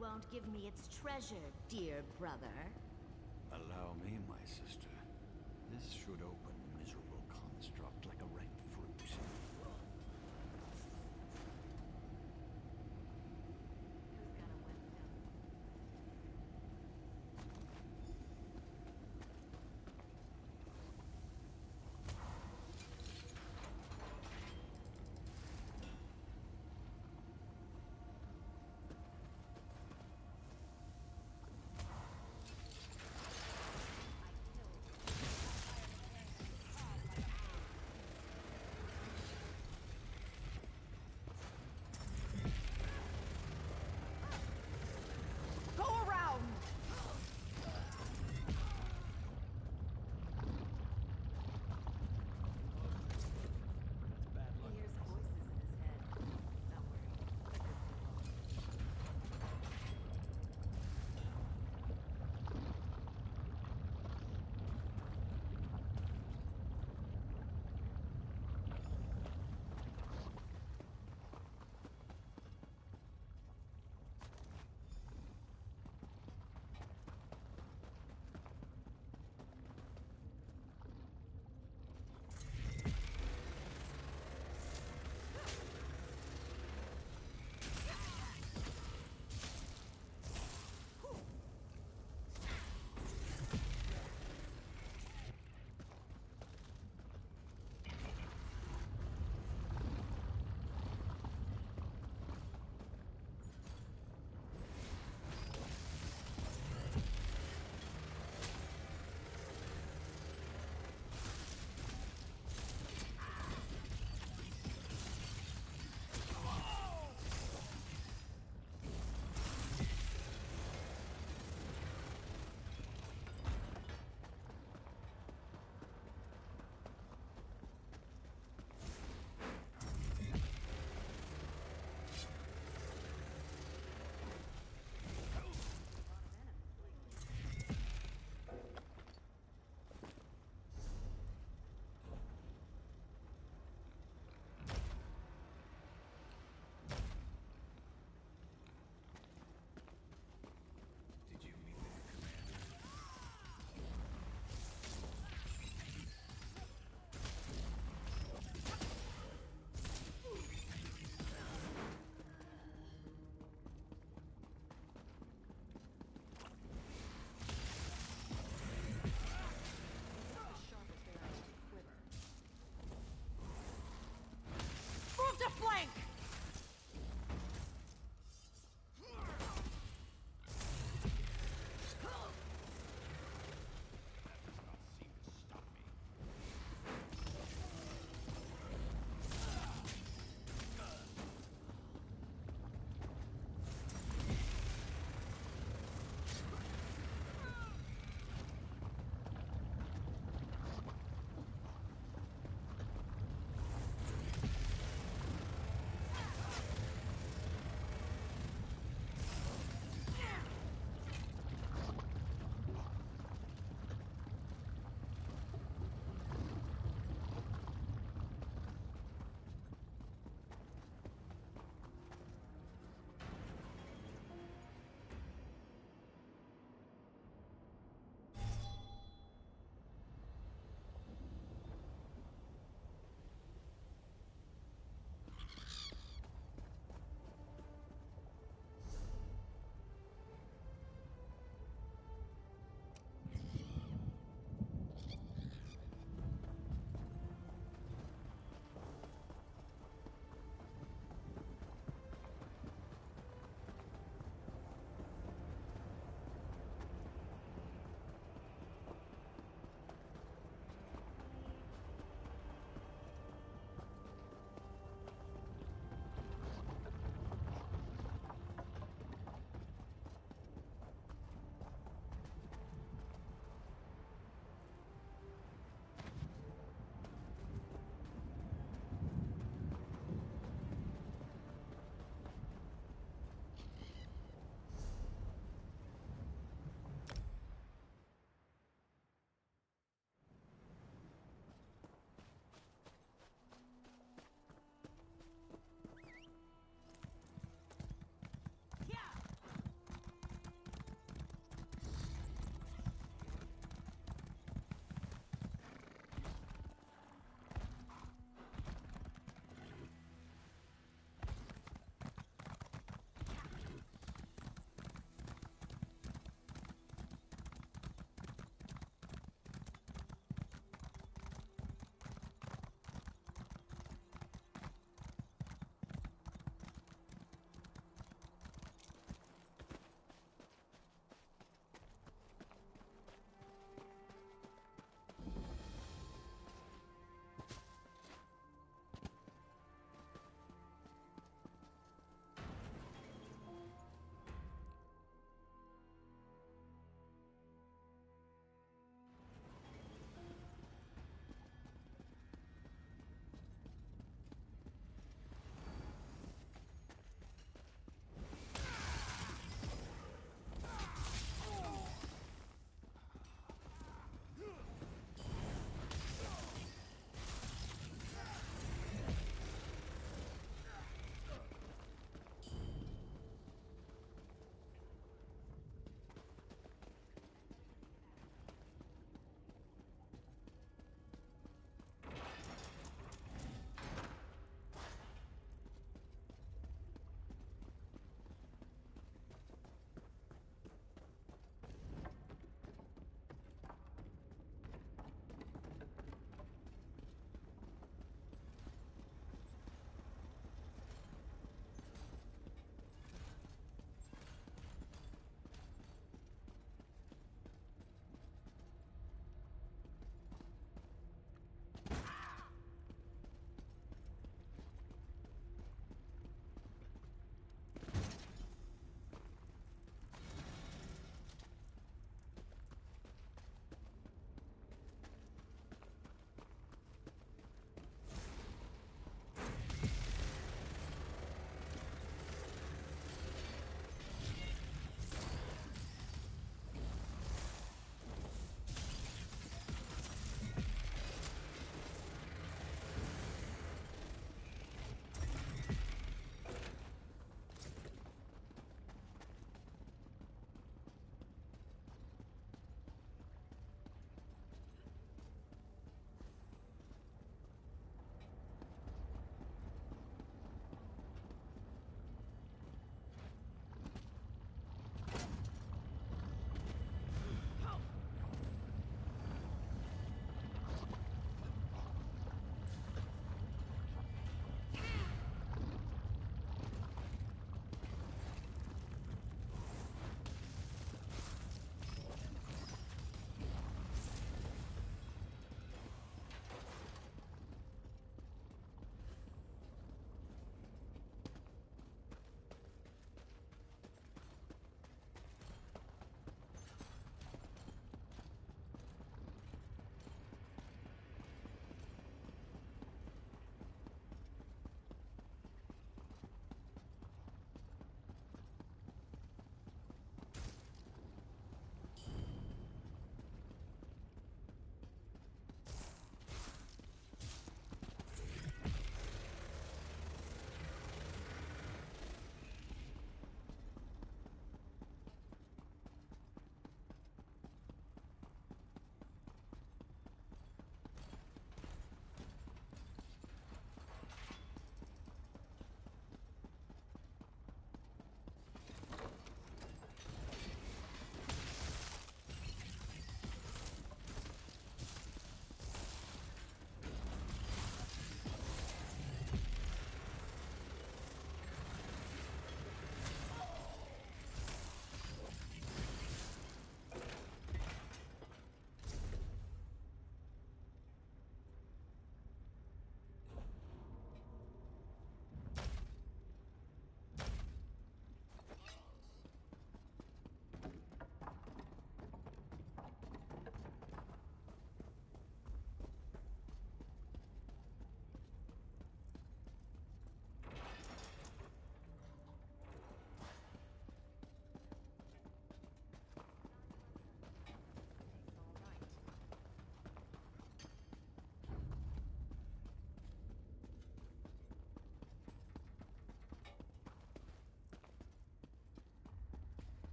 won't give me its treasure, dear brother. Allow me, my sister. This should open the miserable construct like a ripe fruit.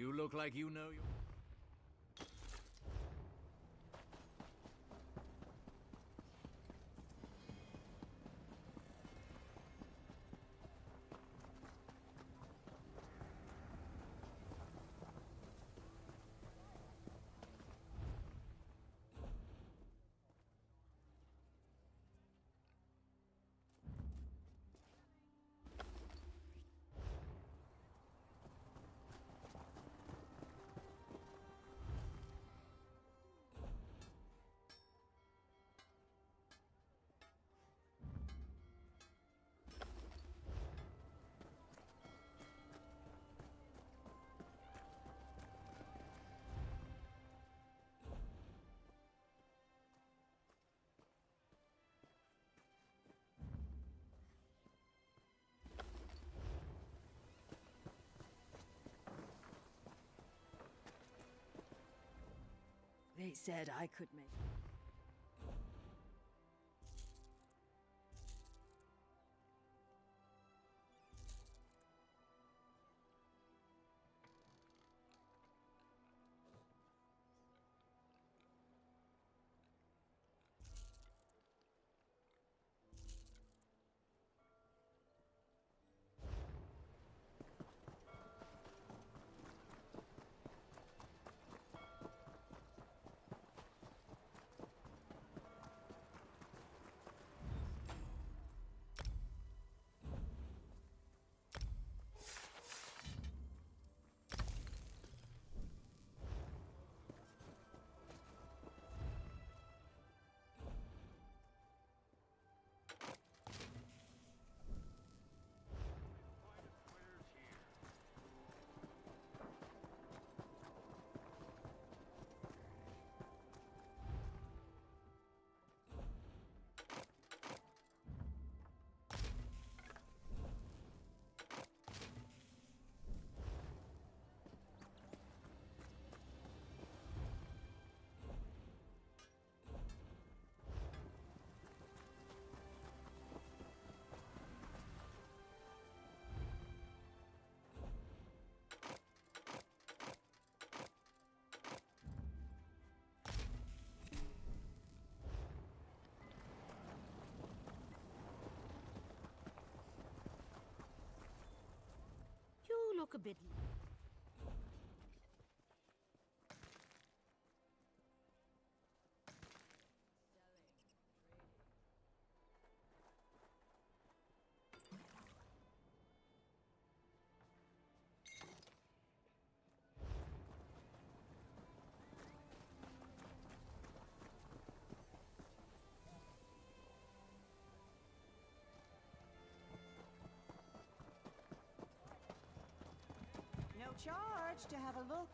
You look like you know your... They said I could make... You look a bit... No charge to have a look.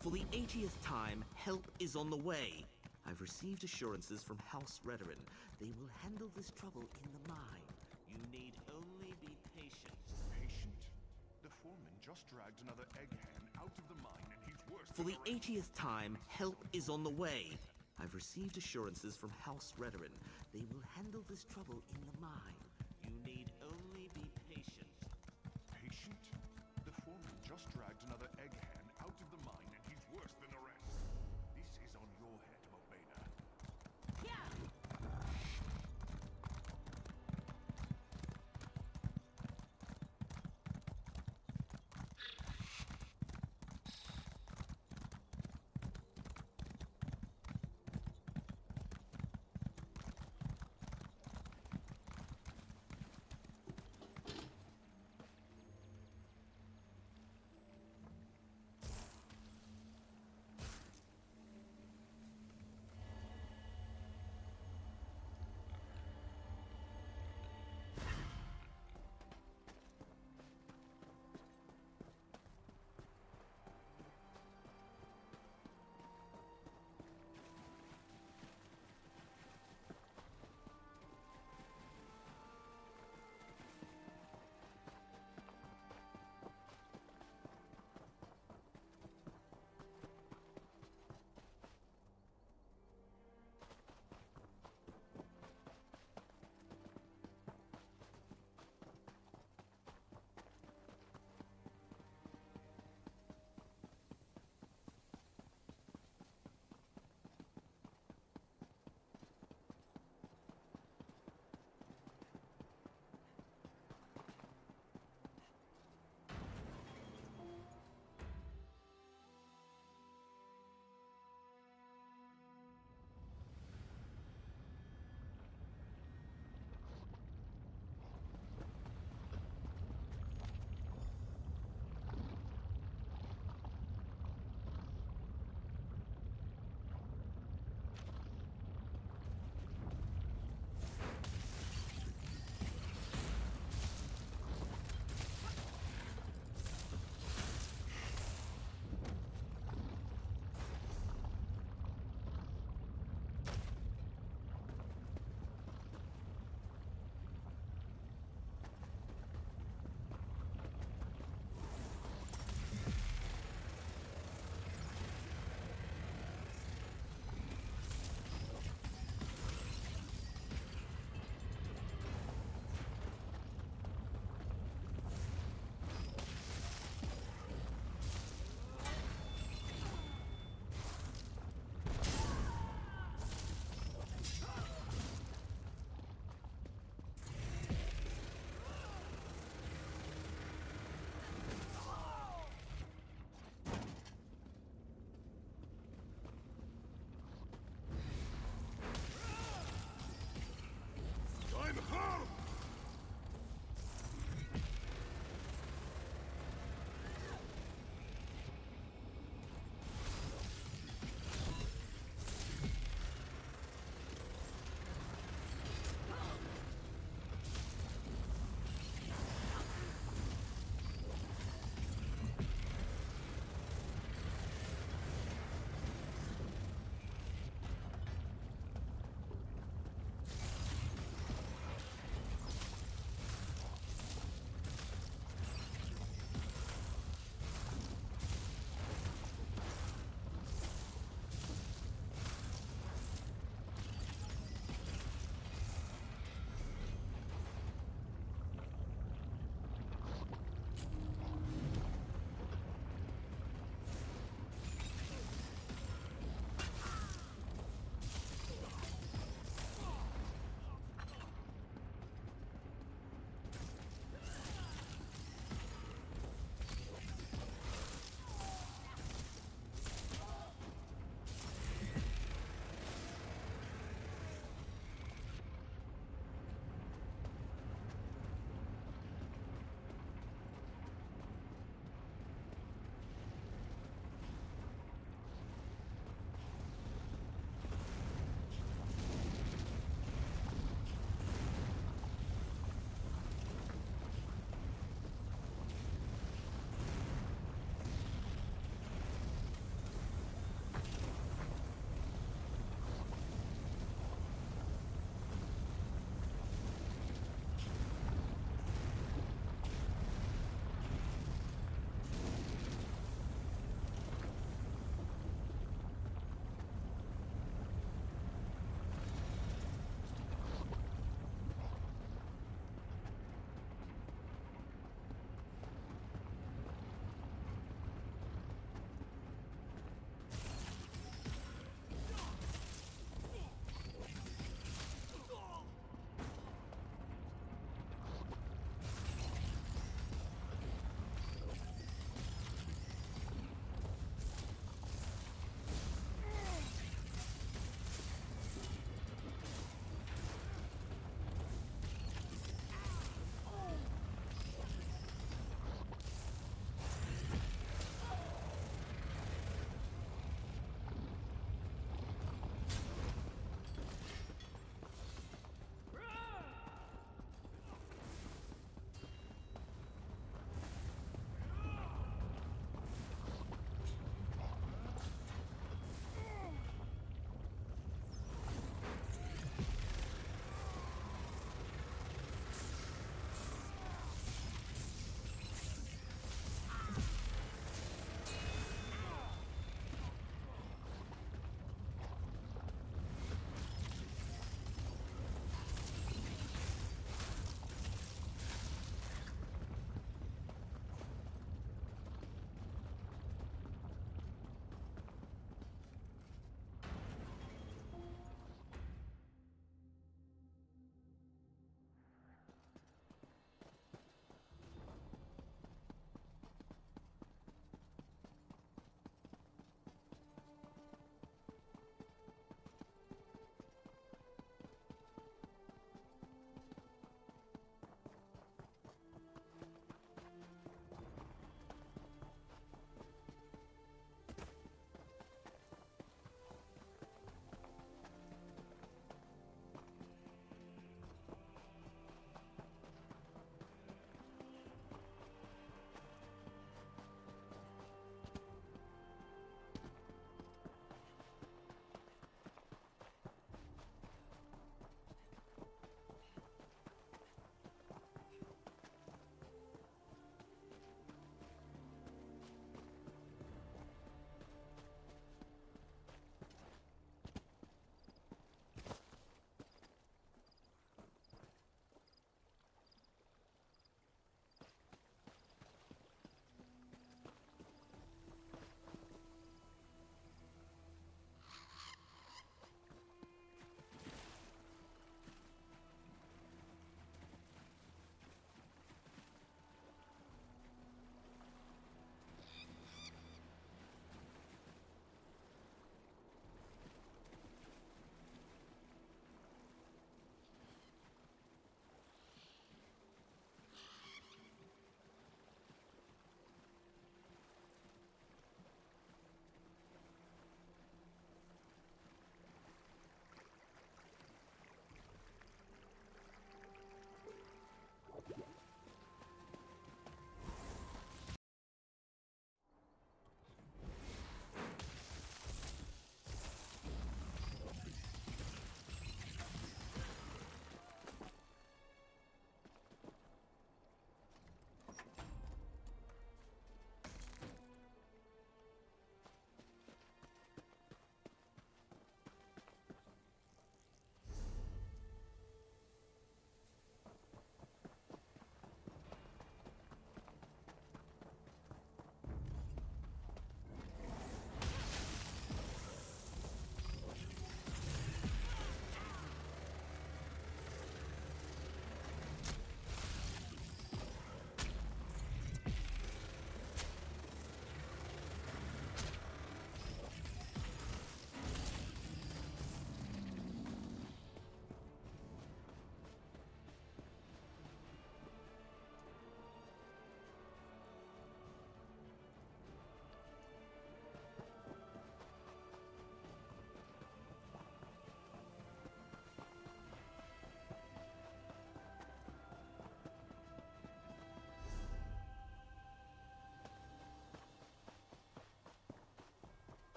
For the 80th time, help is on the way. I've received assurances from House Redoran. They will handle this trouble in the mine. You need only be patient. Patient? The foreman just dragged another egg hen out of the mine and he's worse For than the a rat. 80th time, help is on the way. I've received assurances from House Redoran. They will handle this trouble in the mine. You need only be patient. Patient? The foreman just dragged another egg hen out of the mine and he's worse than the rest. This is on your head, Mobena.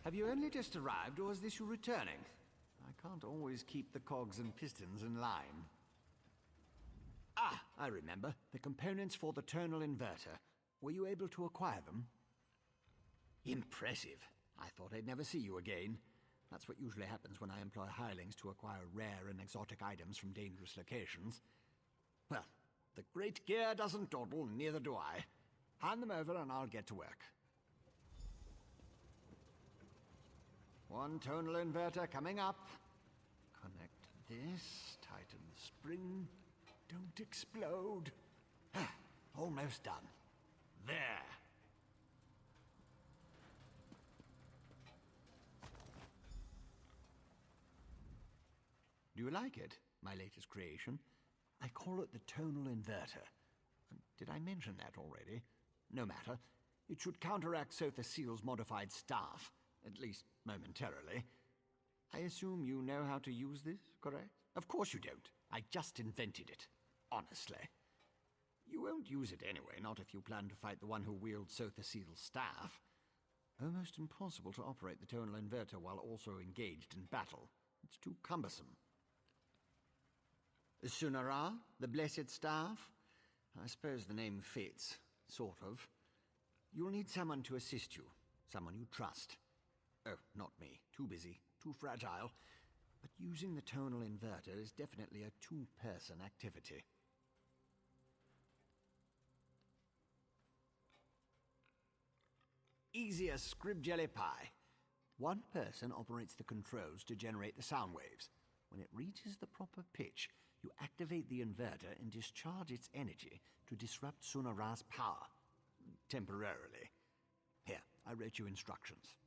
Have you only just arrived, or is this you returning? I can't always keep the cogs and pistons in line. Ah, I remember. The components for the tonal inverter. Were you able to acquire them? Impressive. I thought I'd never see you again. That's what usually happens when I employ hirelings to acquire rare and exotic items from dangerous locations. Well, the great gear doesn't dawdle, neither do I. Hand them over and I'll get to work. One tonal inverter coming up. Connect this, tighten the spring. Don't explode. Almost done. There. Do you like it, my latest creation? I call it the tonal inverter. Did I mention that already? No matter. It should counteract Sotha Seal's modified staff, at least momentarily. I assume you know how to use this, correct? Of course you don't. I just invented it. Honestly. You won't use it anyway, not if you plan to fight the one who wields Sotha Seal's staff. Almost impossible to operate the tonal inverter while also engaged in battle. It's too cumbersome. Sunara, the Blessed Staff? I suppose the name fits, sort of. You'll need someone to assist you, someone you trust. Oh, not me. Too busy, too fragile. But using the tonal inverter is definitely a two-person activity. Easy as scrib jelly pie. One person operates the controls to generate the sound waves. When it reaches the proper pitch, you activate the inverter and discharge its energy to disrupt Sunara's power. Temporarily. Here, I wrote you instructions.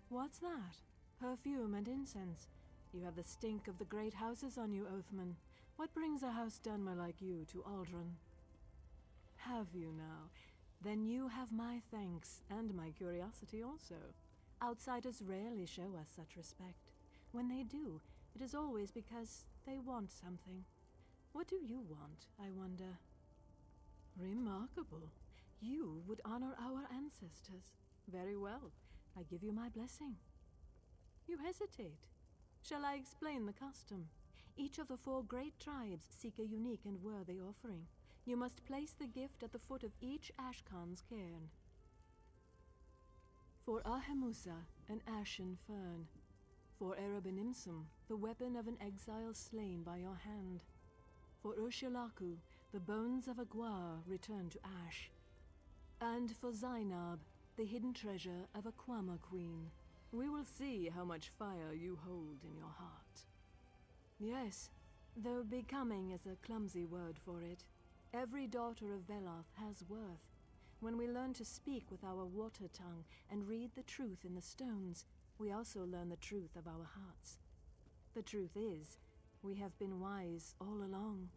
What's that? Perfume and incense. You have the stink of the great houses on you, Oathman. What brings a house Dunmer like you to Aldrin? Have you now? Then you have my thanks, and my curiosity also. Outsiders rarely show us such respect. When they do, it is always because they want something. What do you want, I wonder? Remarkable. You would honor our ancestors. Very well. I give you my blessing. You hesitate. Shall I explain the custom? Each of the 4 great tribes seek a unique and worthy offering. You must place the gift at the foot of each Ashkan's cairn. For Ahemusa, an ashen fern. For Erebinimsum, the weapon of an exile slain by your hand. For Urshilaku, the bones of a Gwar returned to ash. And for Zainab, the hidden treasure of a Kwama queen. We will see how much fire you hold in your heart. Yes, though becoming is a clumsy word for it. Every daughter of Veloth has worth. When we learn to speak with our water tongue and read the truth in the stones, we also learn the truth of our hearts. The truth is, we have been wise all along.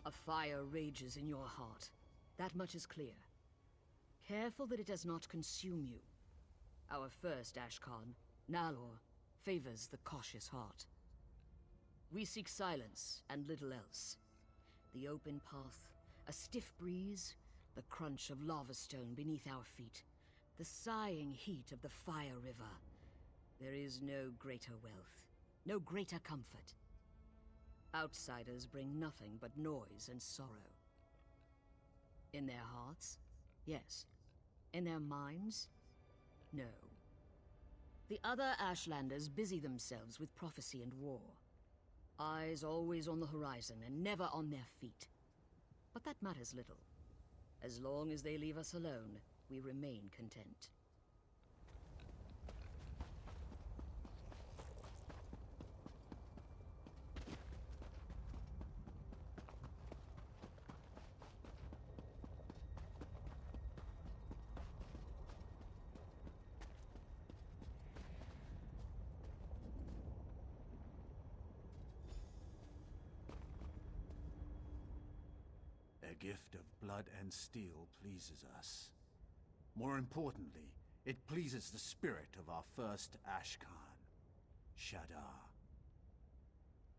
A fire rages in your heart. That much is clear. Careful that it does not consume you. Our first Ashkan, Nalor, favors the cautious heart. We seek silence and little else. The open path, a stiff breeze, the crunch of lava stone beneath our feet, the sighing heat of the fire river. There is no greater wealth, no greater comfort. Outsiders bring nothing but noise and sorrow. In their hearts, yes. In their minds, no. The other Ashlanders busy themselves with prophecy and war. Eyes always on the horizon and never on their feet. But that matters little. As long as they leave us alone, we remain content. A gift of blood and steel pleases us. More importantly, it pleases the spirit of our first Ashkan, Shadar.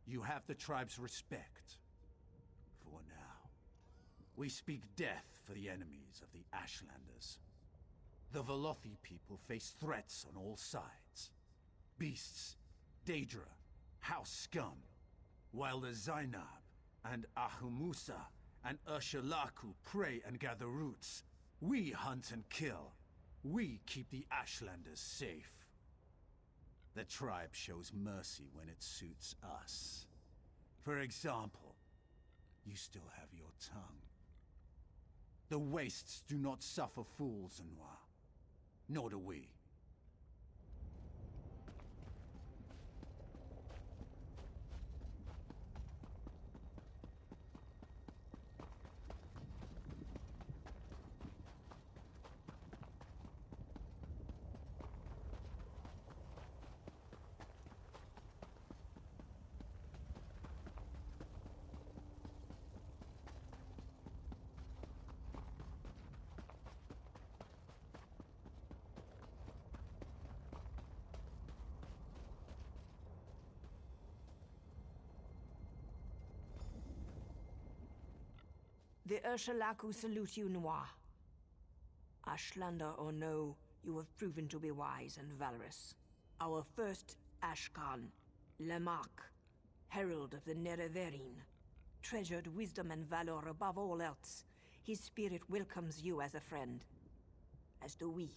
You have the tribe's respect. For now. We speak death for the enemies of the Ashlanders. The Velothi people face threats on all sides. Beasts, Daedra, house scum, while the Zainab and Ahumusa and Urshalaku prey and gather roots. We hunt and kill. We keep the Ashlanders safe. The tribe shows mercy when it suits us. For example, you still have your tongue. The Wastes do not suffer fools, Anwar. Nor do we. The Urshalaku salute you, Noir. Ashlander or no, you have proven to be wise and valorous. Our first Ashkan, Lemak, herald of the Nereverin, treasured wisdom and valor above all else. His spirit welcomes you as a friend. As do we.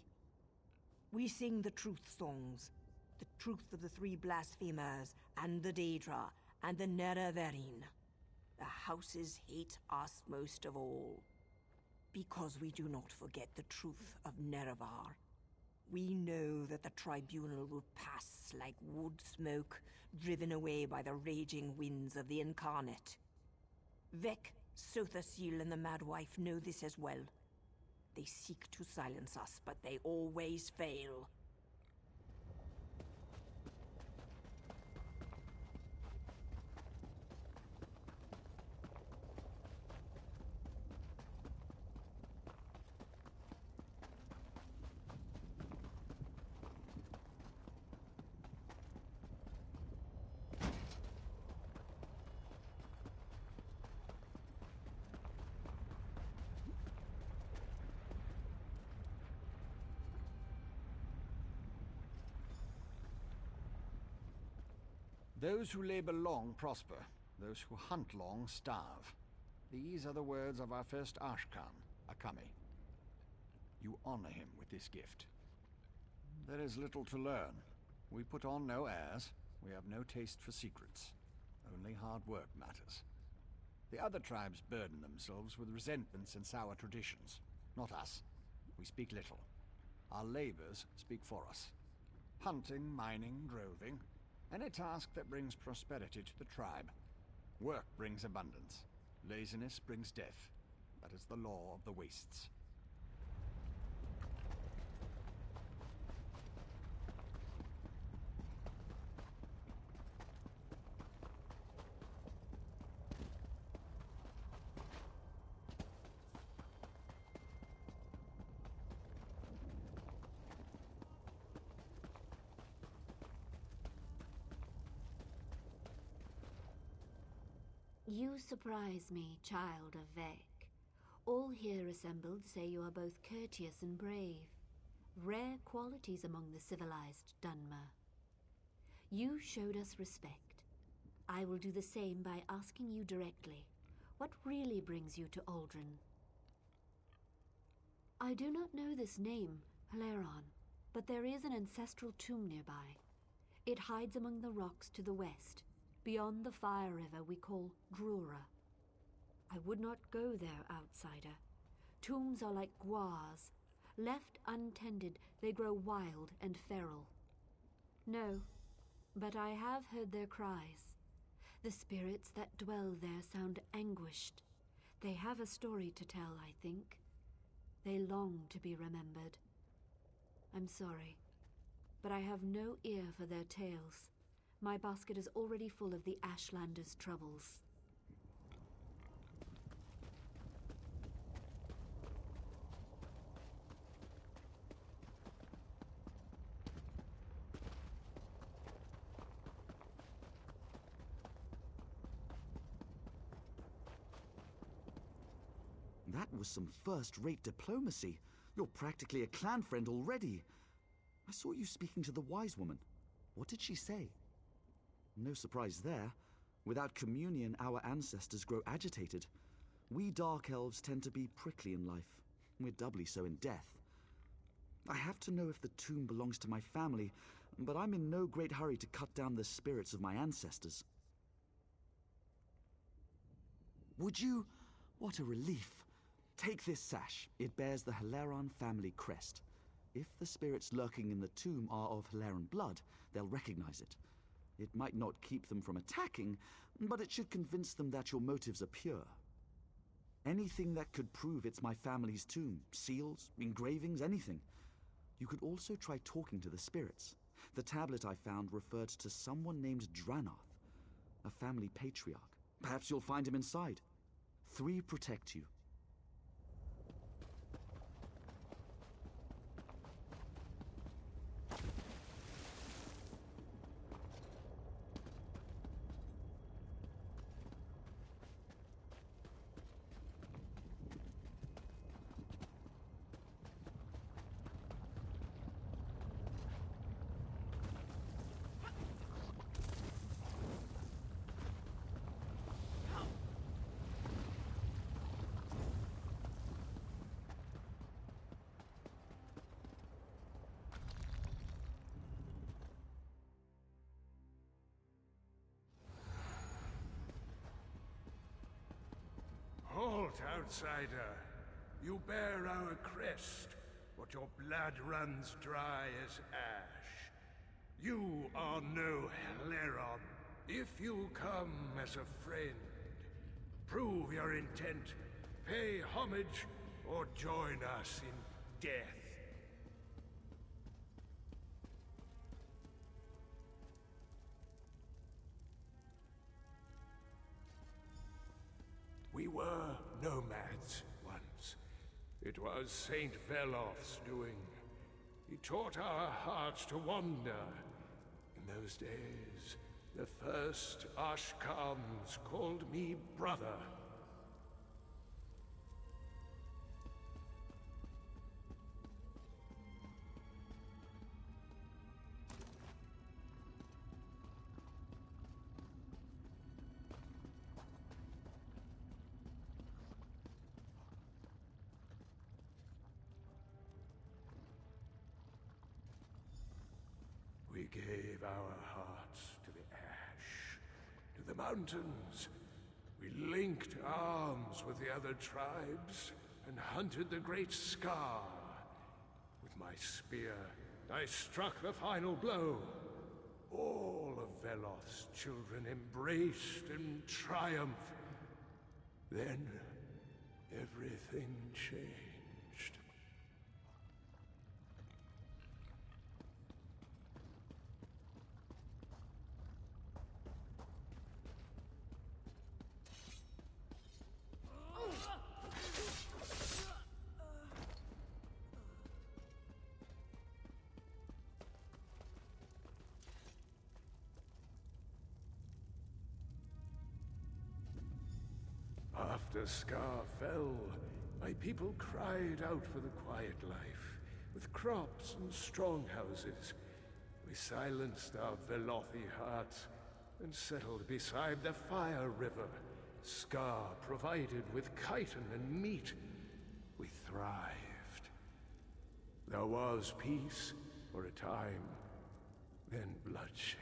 We sing the truth songs, the truth of the three blasphemers, and the Daedra, and the Nereverin. The houses hate us most of all. Because we do not forget the truth of Nerevar. We know that the tribunal will pass like wood smoke, driven away by the raging winds of the Incarnate. Vek, Sothasil, and the Madwife know this as well. They seek to silence us, but they always fail. Those who labor long prosper. Those who hunt long starve. These are the words of our first Ashkan, Akami. You honor him with this gift. There is little to learn. We put on no airs. We have no taste for secrets. Only hard work matters. The other tribes burden themselves with resentments and sour traditions. Not us. We speak little. Our labors speak for us. Hunting, mining, droving. Any task that brings prosperity to the tribe. Work brings abundance. Laziness brings death. That is the law of the Wastes. You surprise me, child of Vec. All here assembled say you are both courteous and brave. Rare qualities among the civilized Dunmer. You showed us respect. I will do the same by asking you directly. What really brings you to Aldrin? I do not know this name, Haleron, but there is an ancestral tomb nearby. It hides among the rocks to the west, beyond the fire river we call Drura. I would not go there, outsider. Tombs are like guars. Left untended, they grow wild and feral. No, but I have heard their cries. The spirits that dwell there sound anguished. They have a story to tell, I think. They long to be remembered. I'm sorry, but I have no ear for their tales. My basket is already full of the Ashlanders' troubles. That was some first-rate diplomacy. You're practically a clan friend already. I saw you speaking to the wise woman. What did she say? No surprise there. Without communion, our ancestors grow agitated. We Dark Elves tend to be prickly in life. We're doubly so in death. I have to know if the tomb belongs to my family, but I'm in no great hurry to cut down the spirits of my ancestors. Would you? What a relief. Take this sash. It bears the Haleron family crest. If the spirits lurking in the tomb are of Haleron blood, they'll recognize it. It might not keep them from attacking, but it should convince them that your motives are pure. Anything that could prove it's my family's tomb. Seals, engravings, anything. You could also try talking to the spirits. The tablet I found referred to someone named Dranath, a family patriarch. Perhaps you'll find him inside. 3 protect you. Halt, outsider. You bear our crest, but your blood runs dry as ash. You are no Haleron. If you come as a friend, prove your intent, pay homage, or join us in death. We were nomads once. It was Saint Velof's doing. He taught our hearts to wander. In those days, the first Ashkans called me brother. We gave our hearts to the ash, to the mountains. We linked arms with the other tribes and hunted the great scar. With my spear, I struck the final blow. All of Velof's children embraced in triumph. Then, everything changed. After Scar fell, my people cried out for the quiet life, with crops and strong houses. We silenced our Velothi hearts and settled beside the Fire River. Scar provided with chitin and meat. We thrived. There was peace for a time, then bloodshed.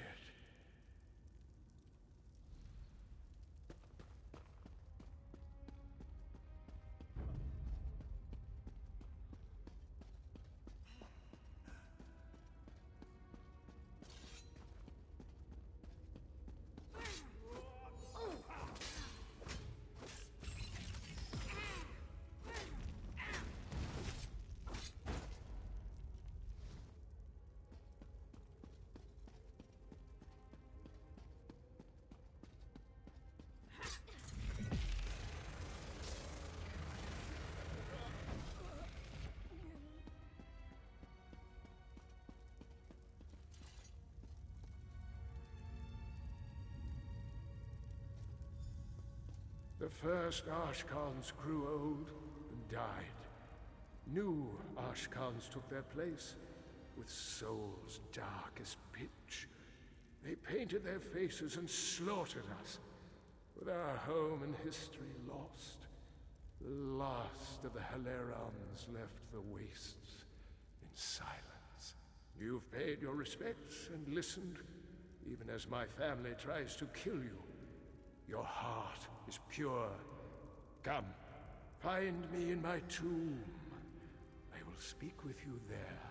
The first Ashkans grew old and died. New Ashkans took their place, with souls dark as pitch. They painted their faces and slaughtered us, with our home and history lost. The last of the Hilerons left the wastes in silence. You've paid your respects and listened, even as my family tries to kill you. Your heart is pure. Come, find me in my tomb. I will speak with you there.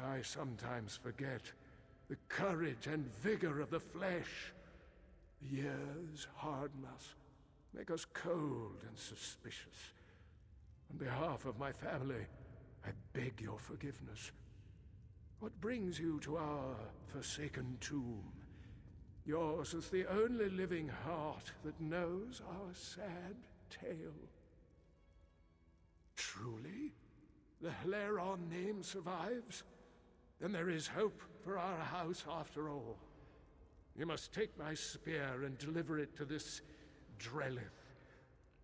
I sometimes forget the courage and vigor of the flesh. The years harden us, make us cold and suspicious. On behalf of my family, I beg your forgiveness. What brings you to our forsaken tomb? Yours is the only living heart that knows our sad tale. Truly? The Hileron name survives? Then there is hope for our house after all. You must take my spear and deliver it to this Drellith.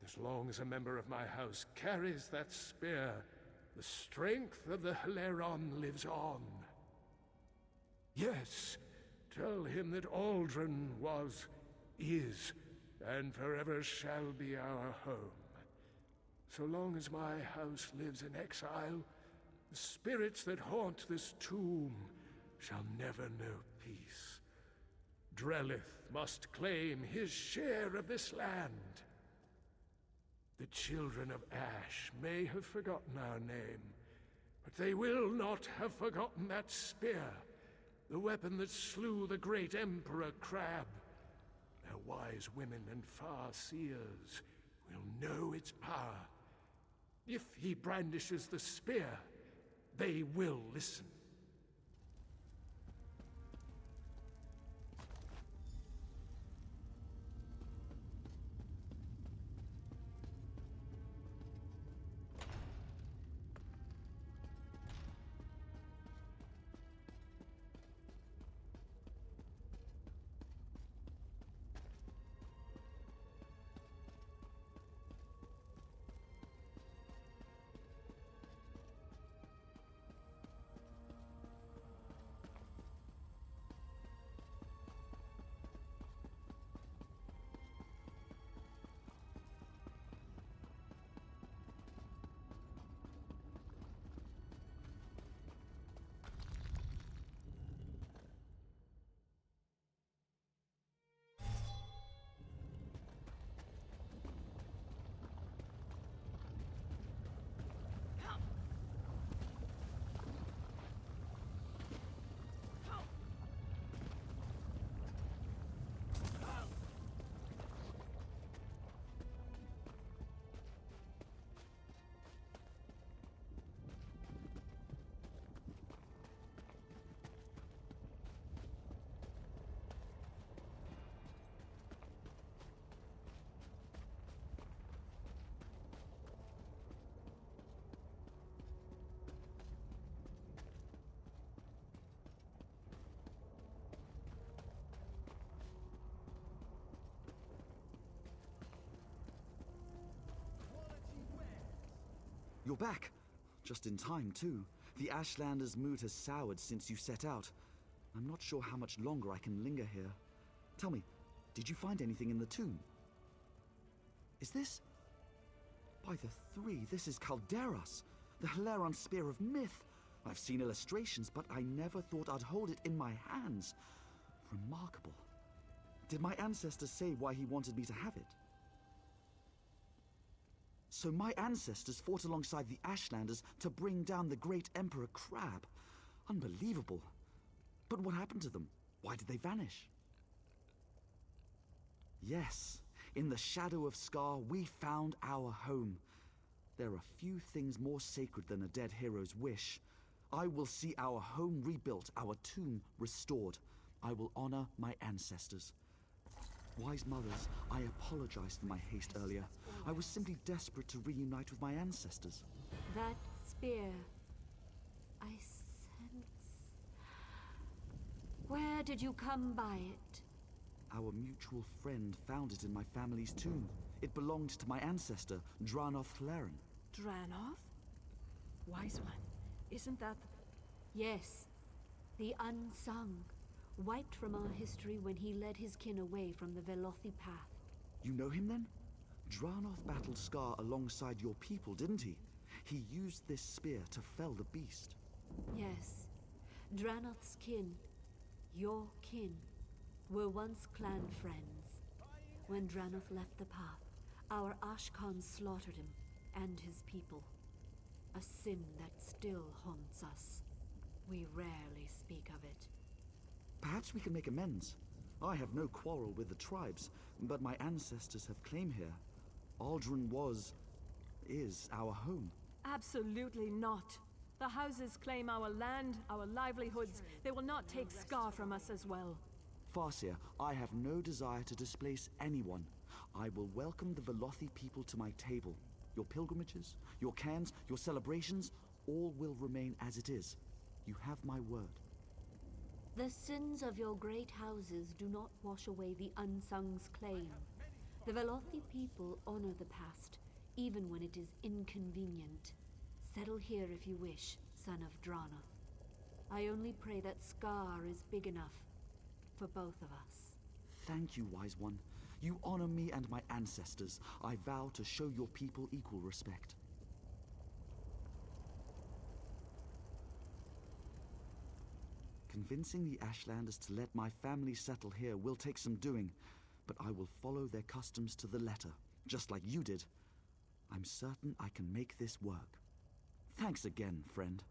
As long as a member of my house carries that spear, the strength of the Hileron lives on. Yes, tell him that Aldrin was, is, and forever shall be our home. So long as my house lives in exile, the spirits that haunt this tomb shall never know peace. Drellith must claim his share of this land. The children of Ash may have forgotten our name, but they will not have forgotten that spear, the weapon that slew the great Emperor Crab. Their wise women and far seers will know its power. If he brandishes the spear, they will listen. you're back. Just in time, too. The Ashlanders' mood has soured since you set out. I'm not sure how much longer I can linger here. Tell me, did you find anything in the tomb? Is this... By the three, this is Calderas, the Hilaron Spear of Myth. I've seen illustrations, but I never thought I'd hold it in my hands. Remarkable. Did my ancestor say why he wanted me to have it? So my ancestors fought alongside the Ashlanders to bring down the great Emperor Crab. Unbelievable. But what happened to them? Why did they vanish? Yes, in the shadow of Scar, we found our home. There are few things more sacred than a dead hero's wish. I will see our home rebuilt, our tomb restored. I will honor my ancestors. Wise mothers, I apologize for my haste earlier. I was simply desperate to reunite with my ancestors. That spear, I sense... Where did you come by it? Our mutual friend found it in my family's tomb. It belonged to my ancestor, Dranoth Hlaren. Dranoth? Wise one, isn't that... Yes, the unsung. Wiped from our history when he led his kin away from the Velothi path. You know him then? Dranoth battled Scar alongside your people, didn't he? He used this spear to fell the beast. Yes. Dranoth's kin, your kin, were once clan friends. When Dranoth left the path, our Ashkan slaughtered him and his people. A sin that still haunts us. We rarely speak of it. Perhaps we can make amends. I have no quarrel with the tribes, but my ancestors have claim here. Aldrin is our home. Absolutely not. The houses claim our land, our livelihoods. They will not take Scar from us as well. Farseer, I have no desire to displace anyone. I will welcome the Velothi people to my table. Your pilgrimages, your cans, your celebrations, all will remain as it is. You have my word. The sins of your great houses do not wash away the unsung's claim. The Velothi people honor the past, even when it is inconvenient. Settle here if you wish, son of Dranoth. I only pray that Scar is big enough for both of us. Thank you, Wise One. You honor me and my ancestors. I vow to show your people equal respect. Convincing the Ashlanders to let my family settle here will take some doing, but I will follow their customs to the letter, just like you did. I'm certain I can make this work. Thanks again, friend.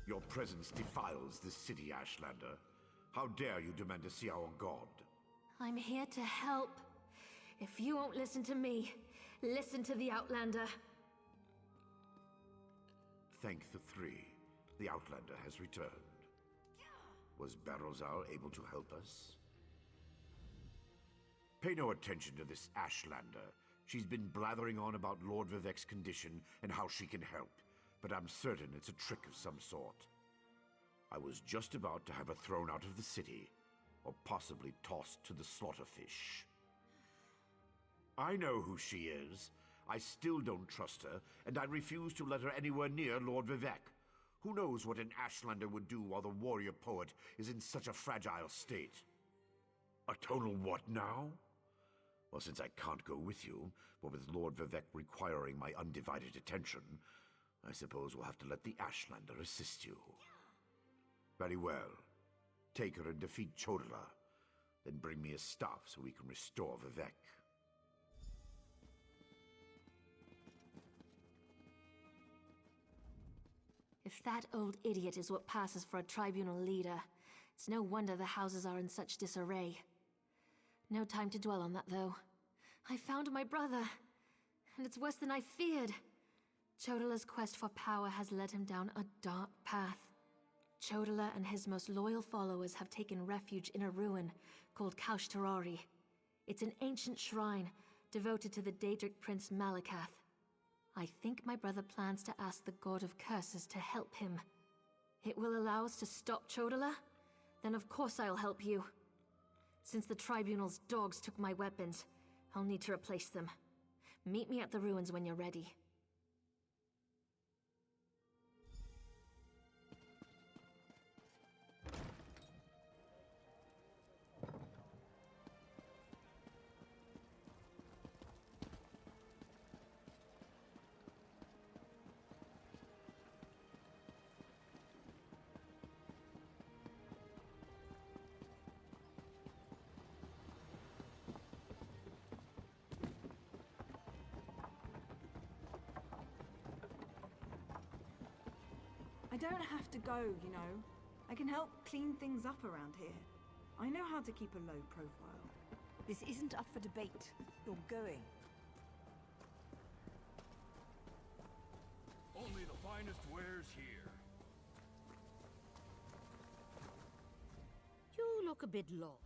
Your presence defiles this city, Ashlander. How dare you demand to see our god? I'm here to help. If you won't listen to me, listen to the Outlander. Thank the three. The Outlander has returned. Was Barrowzal able to help us? Pay no attention to this Ashlander. She's been blathering on about Lord Vivek's condition and how she can help, but I'm certain it's a trick of some sort. I was just about to have her thrown out of the city, or possibly tossed to the slaughterfish. I know who she is. I still don't trust her, and I refuse to let her anywhere near Lord Vivek. Who knows what an Ashlander would do while the warrior poet is in such a fragile state? A tonal what now? Well, since I can't go with you, but with Lord Vivek requiring my undivided attention, I suppose we'll have to let the Ashlander assist you. Very well. Take her and defeat Chodala. Then bring me his staff so we can restore Vivek. If that old idiot is what passes for a tribunal leader, It's no wonder the houses are in such disarray. No time to dwell on that, though. I found my brother, and it's worse than I feared. Chodala's quest for power has led him down a dark path. Chodala and his most loyal followers have taken refuge in a ruin called Kaushtarari. It's an ancient shrine devoted to the Daedric prince Malakath. I think my brother plans to ask the God of Curses to help him. It will allow us to stop Chodala? Then of course I'll help you. Since the Tribunal's dogs took my weapons, I'll need to replace them. Meet me at the ruins when you're ready. I don't have to go, you know. I can help clean things up around here. I know how to keep a low profile. This isn't up for debate. You're going. Only the finest wares here. You look a bit lost.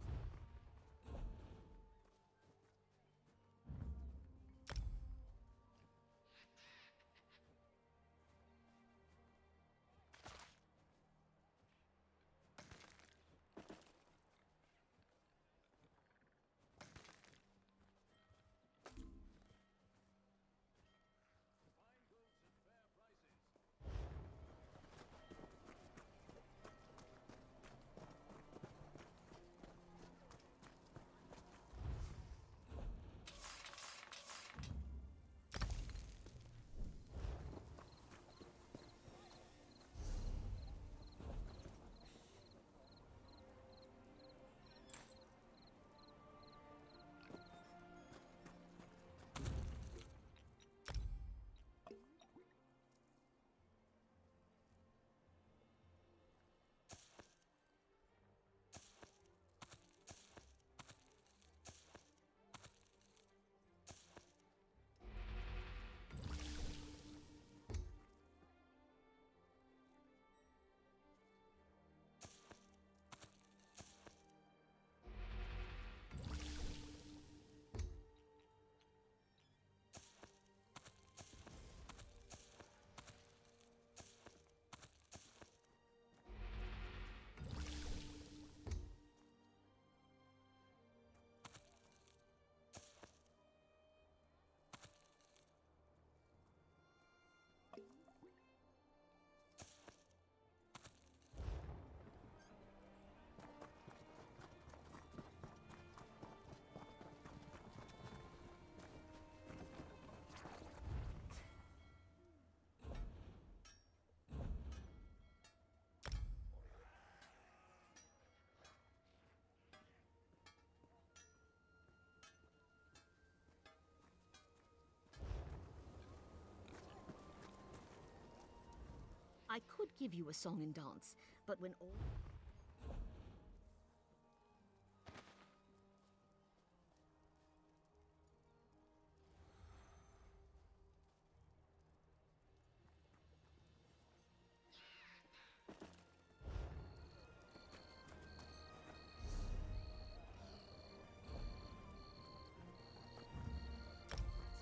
I could give you a song and dance, but when all...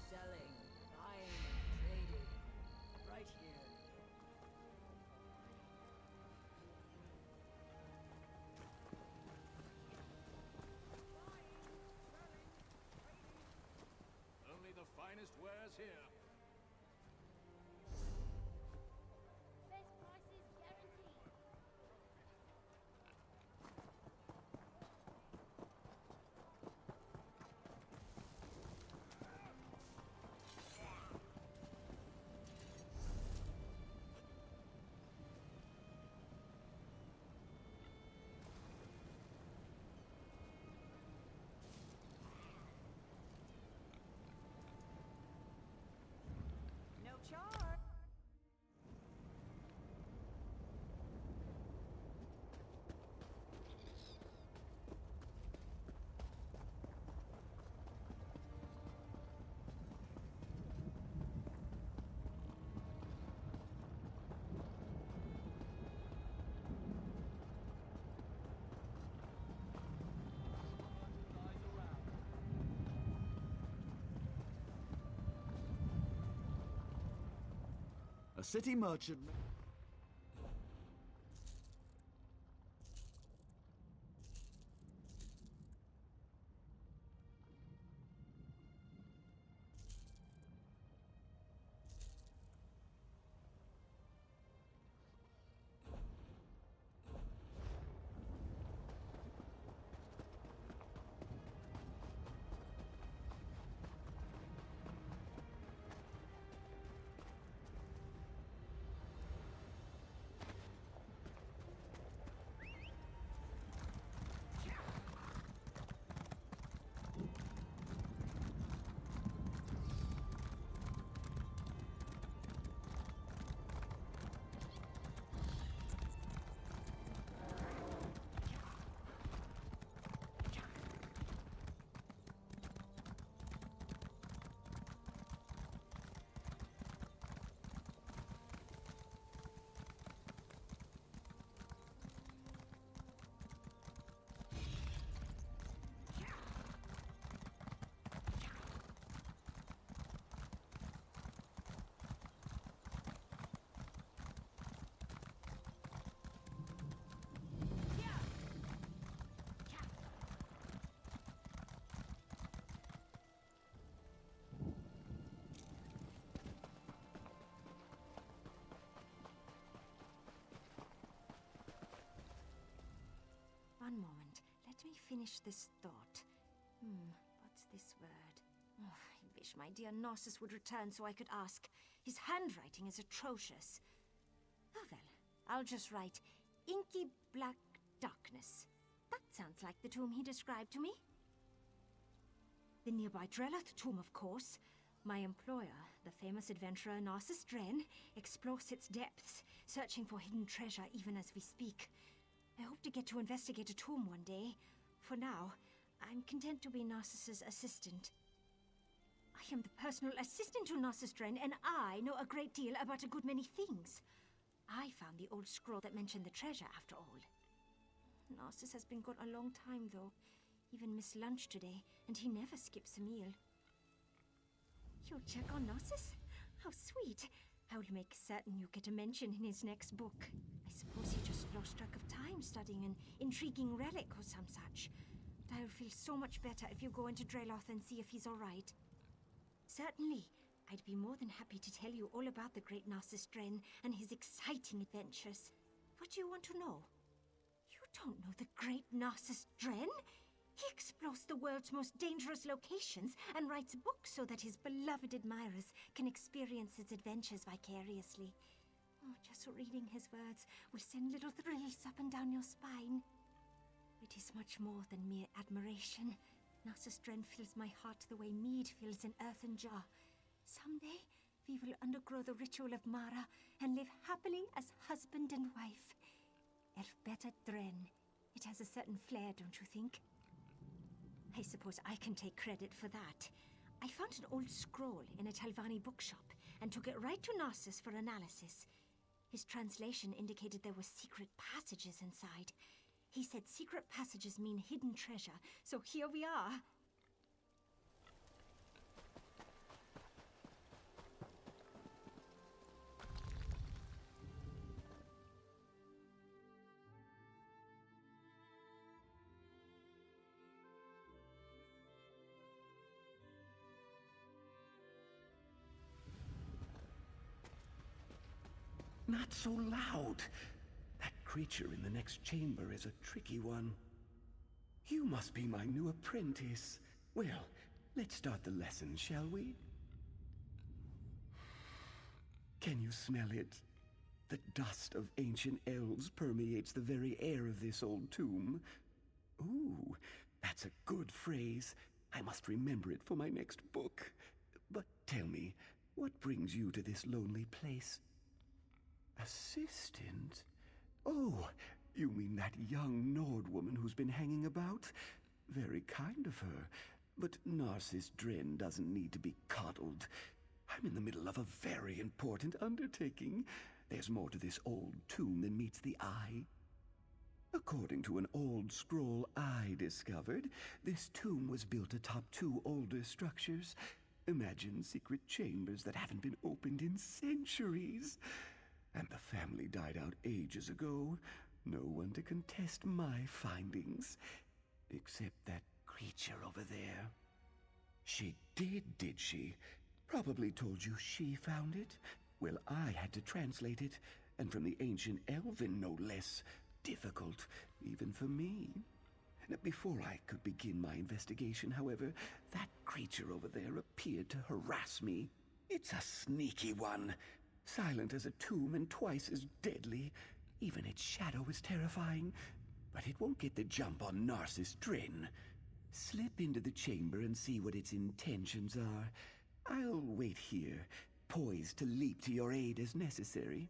Selling, buying, trading. Right here. Only the finest wares here. Best prices guaranteed. A city merchant... One moment. Let me finish this thought. What's this word? Oh, I wish my dear Narcissus would return so I could ask. His handwriting is atrocious. Oh well, I'll just write inky black darkness. That sounds like the tomb he described to me. The nearby Drelloth tomb, of course. My employer, the famous adventurer Narcissus Dren, explores its depths, searching for hidden treasure even as we speak. I hope to get to investigate a tomb one day. For now, I'm content to be Narcissus' assistant. I am the personal assistant to Narcissus Dren, and I know a great deal about a good many things. I found the old scroll that mentioned the treasure, after all. Narcissus has been gone a long time, though. Even missed lunch today, and he never skips a meal. You'll check on Narcissus? How sweet. I will make certain you get a mention in his next book. I suppose he just lost track of time studying an intriguing relic or some such. But I will feel so much better if you go into Drelloth and see if he's all right. Certainly. I'd be more than happy to tell you all about the great Narcissus Dren and his exciting adventures. What do you want to know? You don't know the great Narcissus Dren? He explores the world's most dangerous locations and writes books so that his beloved admirers can experience his adventures vicariously. Oh, just reading his words will send little thrills up and down your spine. It is much more than mere admiration. Narcissus Dren fills my heart the way mead fills an earthen jar. Someday, we will undergo the ritual of Mara and live happily as husband and wife. Elfbeta Dren. It has a certain flair, don't you think? I suppose I can take credit for that. I found an old scroll in a Talvani bookshop and took it right to Narcissus for analysis. His translation indicated there were secret passages inside. He said secret passages mean hidden treasure, so here we are. Not so loud. That creature in the next chamber is a tricky one. You must be my new apprentice. Well, let's start the lesson, shall we? Can you smell it? The dust of ancient elves permeates the very air of this old tomb. Ooh, that's a good phrase. I must remember it for my next book. But tell me, what brings you to this lonely place? Assistant? Oh, you mean that young Nord woman who's been hanging about? Very kind of her. But Narcissus Dren doesn't need to be coddled. I'm in the middle of a very important undertaking. There's more to this old tomb than meets the eye. According to an old scroll I discovered, this tomb was built atop two older structures. Imagine secret chambers that haven't been opened in centuries. And the family died out ages ago. No one to contest my findings. Except that creature over there. She did she? Probably told you she found it. Well, I had to translate it, and from the ancient Elven, no less. Difficult, even for me. Before I could begin my investigation, however, that creature over there appeared to harass me. It's a sneaky one. Silent as a tomb and twice as deadly. Even its shadow is terrifying. But it won't get the jump on Narcissus Drin. Slip into the chamber and see what its intentions are. I'll wait here, poised to leap to your aid as necessary.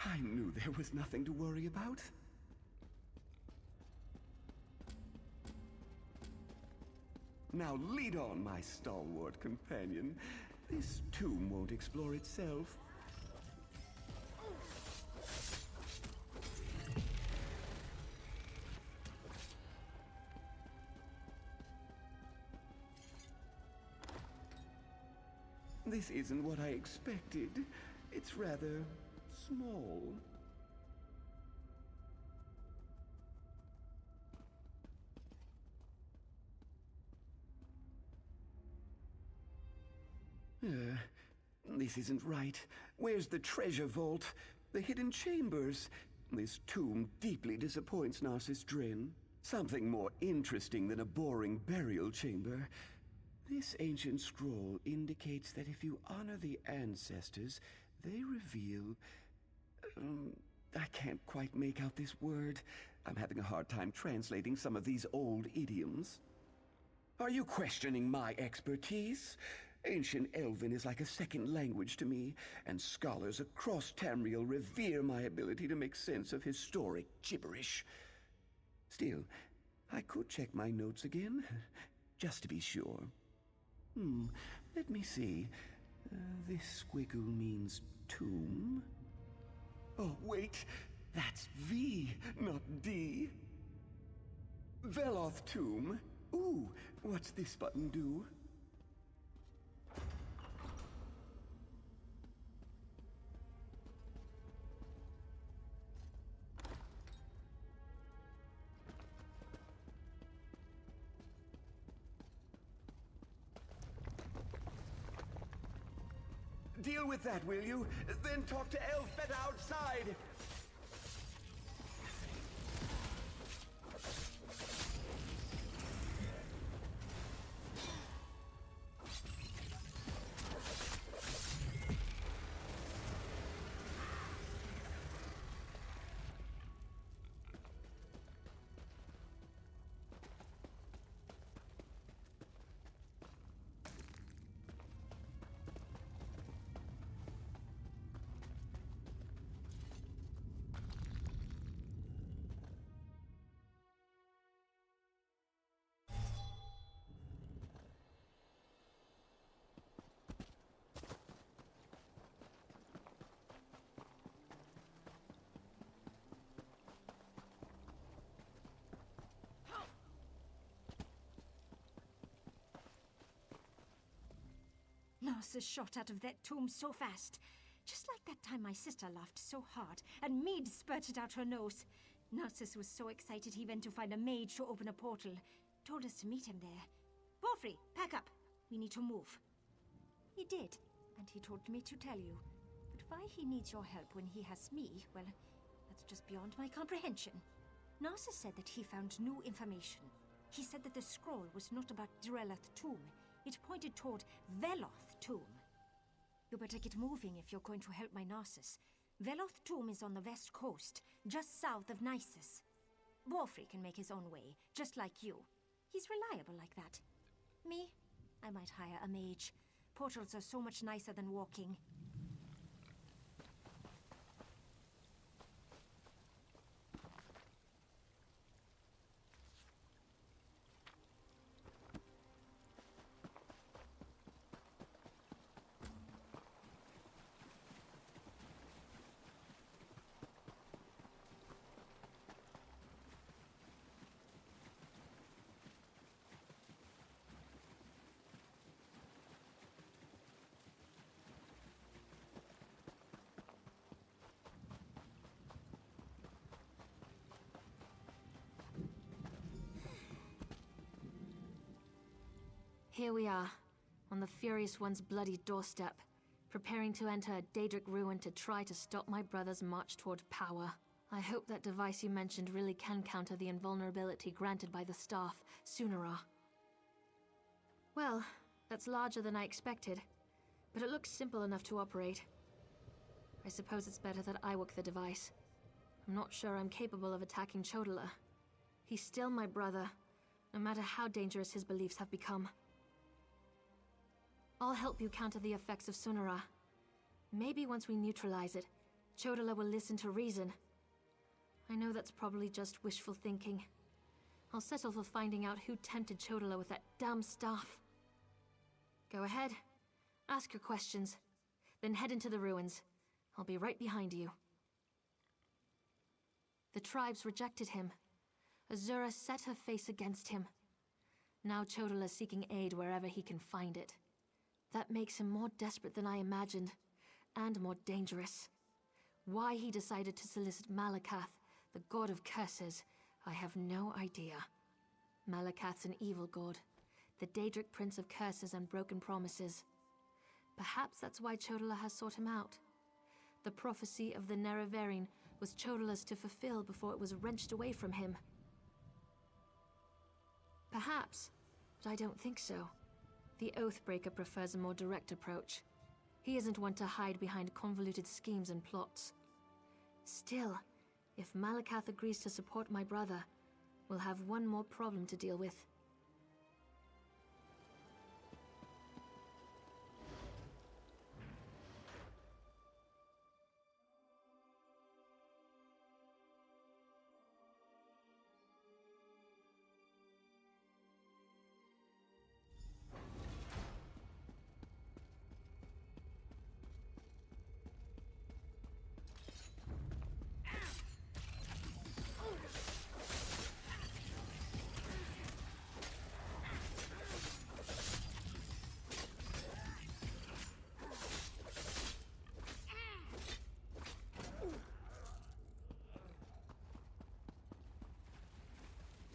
I knew there was nothing to worry about. Now lead on, my stalwart companion. This tomb won't explore itself. This isn't what I expected. It's rather small. This isn't right. Where's the treasure vault? The hidden chambers? This tomb deeply disappoints Narcissus Drin. Something more interesting than a boring burial chamber. This ancient scroll indicates that if you honor the ancestors, they reveal... I can't quite make out this word. I'm having a hard time translating some of these old idioms. Are you questioning my expertise? Ancient Elven is like a second language to me, and scholars across Tamriel revere my ability to make sense of historic gibberish. Still, I could check my notes again, just to be sure. Let me see. This squiggle means tomb. Oh, wait! That's V, not D. Veloth tomb. Ooh, what's this button do? Deal with that, will you? Then talk to Elfbet outside! Narcissus shot out of that tomb so fast. Just like that time my sister laughed so hard and mead spurted out her nose. Narcissus was so excited he went to find a mage to open a portal. Told us to meet him there. Borfrey, pack up. We need to move. He did, and he told me to tell you. But why he needs your help when he has me, well, that's just beyond my comprehension. Narcissus said that he found new information. He said that the scroll was not about Drelleth tomb. It pointed toward Veloth tomb. You better get moving if you're going to help my Narcissus. Veloth tomb is on the west coast, just south of Nisus. Borfrey can make his own way, just like you. He's reliable like that. Me? I might hire a mage. Portals are so much nicer than walking. Here we are, on the Furious One's bloody doorstep, preparing to enter a Daedric ruin to try to stop my brother's march toward power. I hope that device you mentioned really can counter the invulnerability granted by the staff, Sunara. Well, that's larger than I expected, but it looks simple enough to operate. I suppose it's better that I work the device. I'm not sure I'm capable of attacking Chodala. He's still my brother, no matter how dangerous his beliefs have become. I'll help you counter the effects of Sunara. Maybe once we neutralize it, Chodala will listen to reason. I know that's probably just wishful thinking. I'll settle for finding out who tempted Chodala with that damn staff. Go ahead. Ask your questions. Then head into the ruins. I'll be right behind you. The tribes rejected him. Azura set her face against him. Now Chodala's seeking aid wherever he can find it. That makes him more desperate than I imagined, and more dangerous. Why he decided to solicit Malakath, the god of curses, I have no idea. Malakath's an evil god, the Daedric prince of curses and broken promises. Perhaps that's why Chodala has sought him out. The prophecy of the Nerevarine was Chodala's to fulfill before it was wrenched away from him. Perhaps, but I don't think so. The Oathbreaker prefers a more direct approach. He isn't one to hide behind convoluted schemes and plots. Still, if Malakath agrees to support my brother, we'll have one more problem to deal with.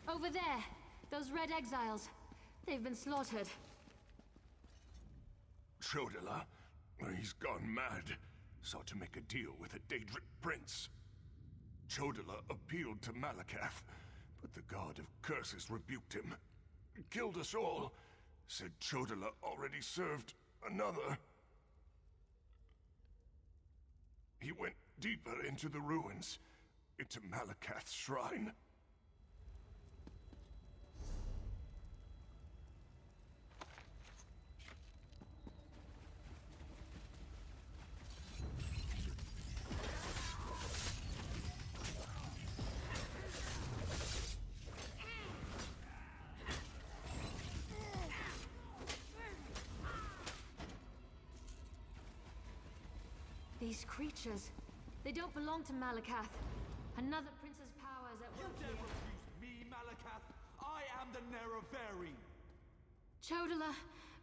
Over there! Those red exiles. They've been slaughtered. Chodala? He's gone mad. Sought to make a deal with a Daedric prince. Chodala appealed to Malakath, but the god of curses rebuked him. Killed us all. Said Chodala already served another. He went deeper into the ruins, into Malakath's shrine. These creatures, they don't belong to Malakath. Another prince's power is at work You dare here. refuse me, Malakath? I am the Nerevarine. Chodala,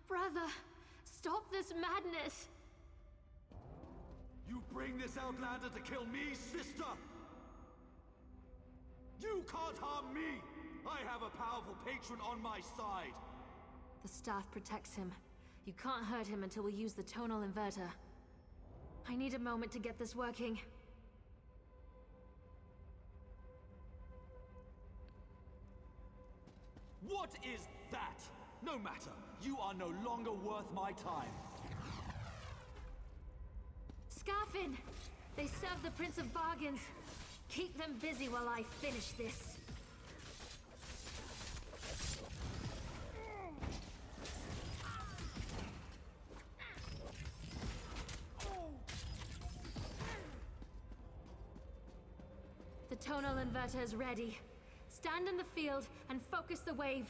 brother, stop this madness! You bring this outlander to kill me, sister? You can't harm me! I have a powerful patron on my side. The staff protects him. You can't hurt him until we use the tonal inverter. I need a moment to get this working. What is that? No matter. You are no longer worth my time. Scarfin! They serve the Prince of Bargains. Keep them busy while I finish this. The tonal inverter is ready. Stand in the field and focus the wave.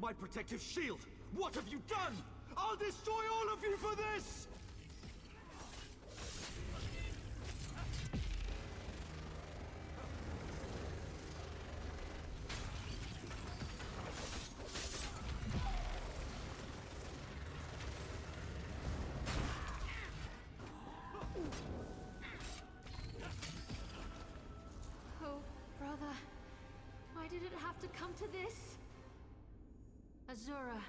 My protective shield! What have you done? I'll destroy all of you for this! to this? Azura,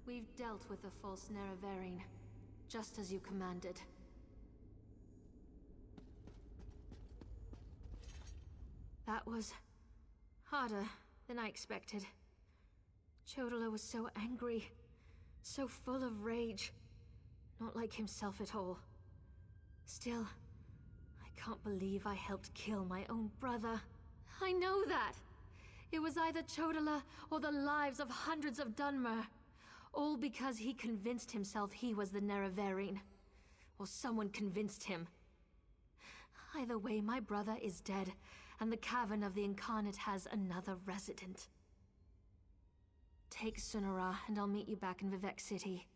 we've dealt with the false Nerevarine, just as you commanded. That was harder than I expected. Chodala was so angry, so full of rage. Not like himself at all. Still, I can't believe I helped kill my own brother. I know that! It was either Chodala or the lives of hundreds of Dunmer. All because he convinced himself he was the Nerevarine. Or someone convinced him. Either way, my brother is dead, and the Cavern of the Incarnate has another resident. Take Sunara, and I'll meet you back in Vivec City.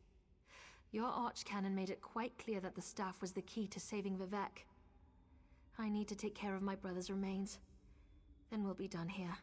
Your Archcanon made it quite clear that the staff was the key to saving Vivec. I need to take care of my brother's remains. Then we'll be done here.